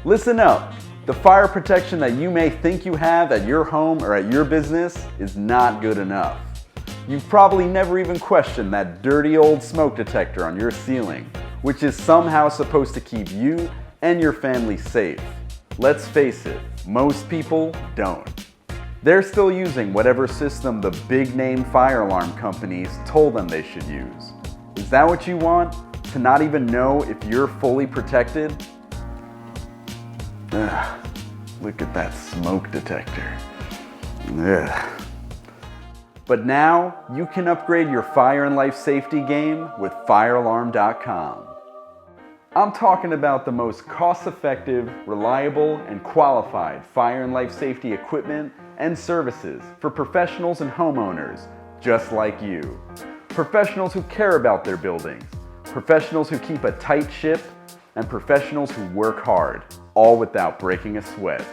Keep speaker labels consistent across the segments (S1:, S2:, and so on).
S1: Listen up. The fire protection that you may think you have at your home or at your business is not good enough. You've probably never even questioned that dirty old smoke detector on your ceiling, which is somehow supposed to keep you and your family safe. Let's face it, most people don't. They're still using whatever system the big-name fire alarm companies told them they should use. Is that what you want? To not even know if you're fully protected? Ugh, look at that smoke detector. Ugh. But now, you can upgrade your fire and life safety game with firealarm.com. I'm talking about the most cost-effective, reliable, and qualified fire and life safety equipment and services for professionals and homeowners just like you. Professionals who care about their buildings, professionals who keep a tight ship, and professionals who work hard, all without breaking a sweat.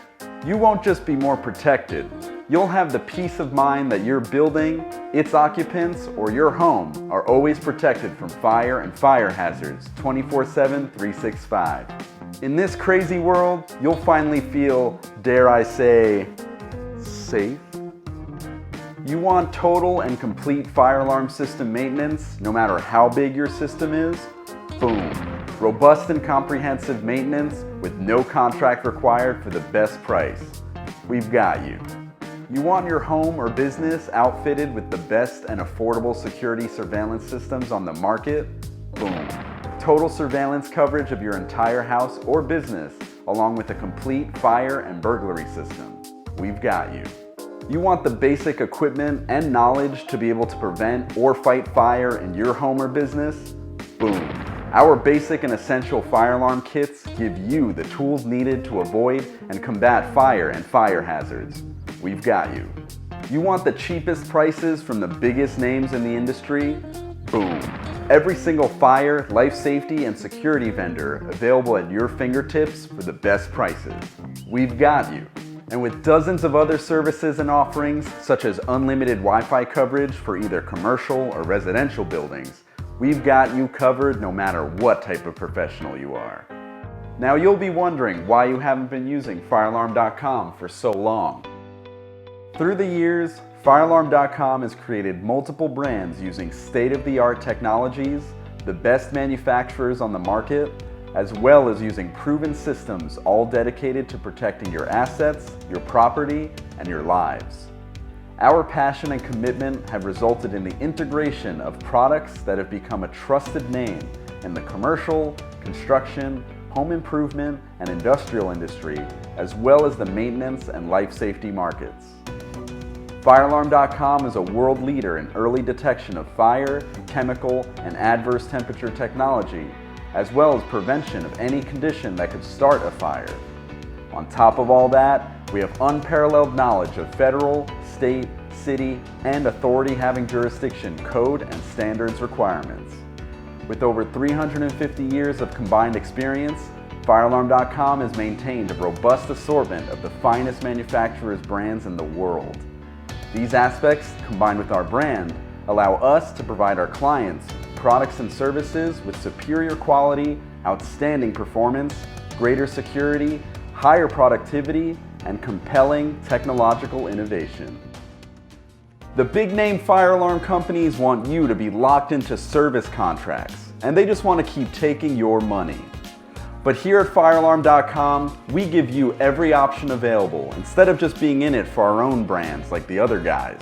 S1: You won't just be more protected, you'll have the peace of mind that your building, its occupants, or your home are always protected from fire and fire hazards 24/7, 365. In this crazy world, you'll finally feel, dare I say, safe. You want total and complete fire alarm system maintenance, no matter how big your system is? Boom. Robust and comprehensive maintenance with no contract required for the best price. We've got you. You want your home or business outfitted with the best and affordable security surveillance systems on the market? Boom. Total surveillance coverage of your entire house or business, along with a complete fire and burglary system. We've got you. You want the basic equipment and knowledge to be able to prevent or fight fire in your home or business? Boom. Our basic and essential fire alarm kits give you the tools needed to avoid and combat fire and fire hazards. We've got you. You want the cheapest prices from the biggest names in the industry? Boom. Every single fire, life safety, and security vendor available at your fingertips for the best prices. We've got you. And with dozens of other services and offerings, such as unlimited Wi-Fi coverage for either commercial or residential buildings, we've got you covered no matter what type of professional you are. Now you'll be wondering why you haven't been using firealarm.com for so long. Through the years, firealarm.com has created multiple brands using state-of-the-art technologies, the best manufacturers on the market, as well as using proven systems all dedicated to protecting your assets, your property, and your lives. Our passion and commitment have resulted in the integration of products that have become a trusted name in the commercial, construction, home improvement, and industrial industry, as well as the maintenance and life safety markets. Firealarm.com is a world leader in early detection of fire, chemical, and adverse temperature technology, as well as prevention of any condition that could start a fire. On top of all that, we have unparalleled knowledge of federal, state, city, and authority having jurisdiction code and standards requirements. With over 350 years of combined experience, Firealarm.com has maintained a robust assortment of the finest manufacturers' brands in the world. These aspects, combined with our brand, allow us to provide our clients products and services with superior quality, outstanding performance, greater security, higher productivity, and compelling technological innovation. The big-name fire alarm companies want you to be locked into service contracts, and they just want to keep taking your money. But here at firealarm.com, we give you every option available instead of just being in it for our own brands like the other guys.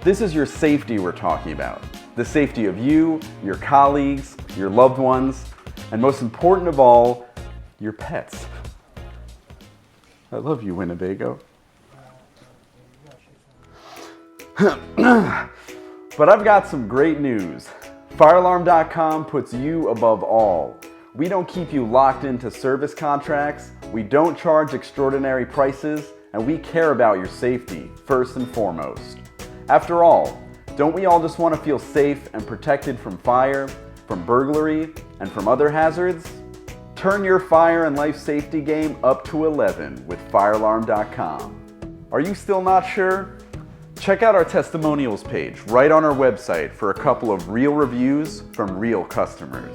S1: This is your safety we're talking about. The safety of you, your colleagues, your loved ones, and most important of all, your pets. I love you, Winnebago. But I've got some great news. Firealarm.com puts you above all. We don't keep you locked into service contracts, we don't charge extraordinary prices, and we care about your safety first and foremost. After all, don't we all just want to feel safe and protected from fire, from burglary, and from other hazards? Turn your fire and life safety game up to 11 with firealarm.com. Are you still not sure? Check out our testimonials page right on our website for a couple of real reviews from real customers.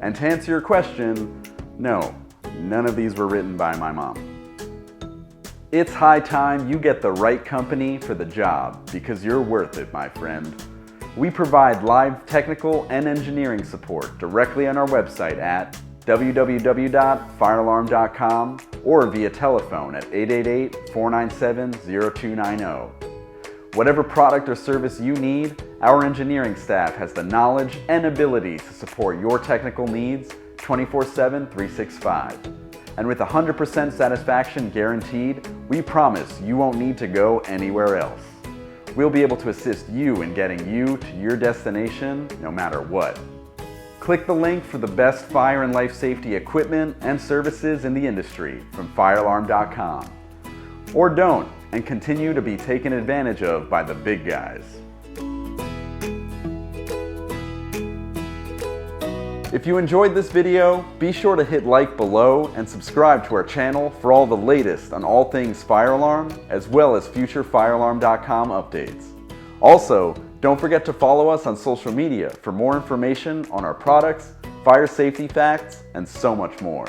S1: And to answer your question, no, None of these were written by my mom. It's high time you get the right company for the job because you're worth it, my friend. We provide live technical and engineering support directly on our website at www.firealarm.com or via telephone at 888-497-0290. Whatever product or service you need, our engineering staff has the knowledge and ability to support your technical needs 24/7, 365. And with 100% satisfaction guaranteed, we promise you won't need to go anywhere else. We'll be able to assist you in getting you to your destination no matter what. Click the link for the best fire and life safety equipment and services in the industry from firealarm.com. Or don't, and continue to be taken advantage of by the big guys. If you enjoyed this video, be sure to hit like below and subscribe to our channel for all the latest on all things fire alarm, as well as future firealarm.com updates. Also, don't forget to follow us on social media for more information on our products, fire safety facts, and so much more.